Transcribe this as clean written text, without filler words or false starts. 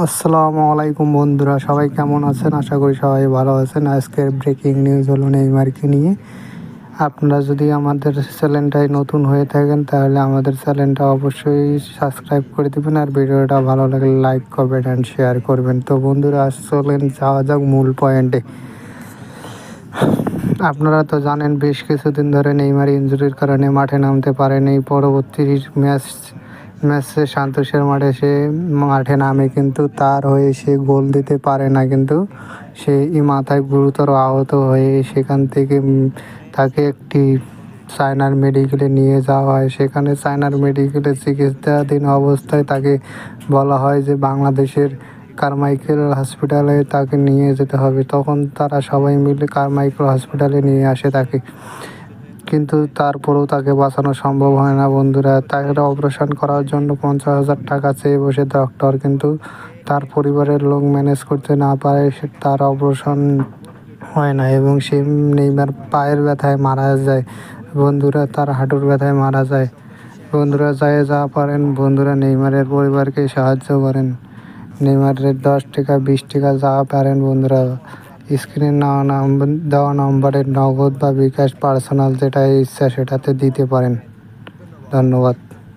আসসালামু আলাইকুম বন্ধুরা, সবাই কেমন আছেন? আশা করি সবাই ভালো আছেন। আজকের ব্রেকিং নিউজ হলো নেইমারকে নিয়ে। আপনারা যদি আমাদের চ্যানেলটায় নতুন হয়ে থাকেন তাহলে আমাদের চ্যানেলটা অবশ্যই সাবস্ক্রাইব করে দেবেন, আর ভিডিওটা ভালো লাগলে লাইক করবেন অ্যান্ড শেয়ার করবেন। তো বন্ধুরা, আজ চলেন যাওয়া যাক মূল পয়েন্টে। আপনারা তো জানেন বেশ কিছুদিন ধরে নেইমার ইনজুরির কারণে মাঠে নামতে পারেনি। পরবর্তী ম্যাচে সান্তোসের মাঠে নামে, কিন্তু তার হয়ে সে গোল দিতে পারে না। কিন্তু সে মাথায় গুরুতর আহত হয়ে সেখান থেকে তাকে একটি চায়নার মেডিকেলে নিয়ে যাওয়া হয়। সেখানে চায়নার মেডিকেলে চিকিৎসাধীন অবস্থায় তাকে বলা হয় যে বাংলাদেশের কারমাইকেল হসপিটালে তাকে নিয়ে যেতে হবে। তখন তারা সবাই মিলে কারমাইকেল হসপিটালে নিয়ে আসে তাকে, কিন্তু তারপরেও তাকে বাঁচানো সম্ভব হয় না বন্ধুরা। তাকে অপারেশন করার জন্য 50,000 টাকা চেয়ে বসে ডক্টর, কিন্তু তার পরিবারের লোক ম্যানেজ করতে না পারে, তার অপারেশন হয় না এবং সে নেইমার পায়ের ব্যথায় মারা যায় বন্ধুরা, তার হাঁটুর ব্যথায় মারা যায় বন্ধুরা। যা পারেন বন্ধুরা নেইমারের পরিবারকে সাহায্য করেন। নেইমারের 10 টাকা 20 টাকা যা পারেন বন্ধুরা, স্ক্রিনে দেওয়া নম্বরে নগদ বা বিকাশ পার্সোনাল যেটা ইচ্ছা সেটাতে দিতে পারেন। ধন্যবাদ।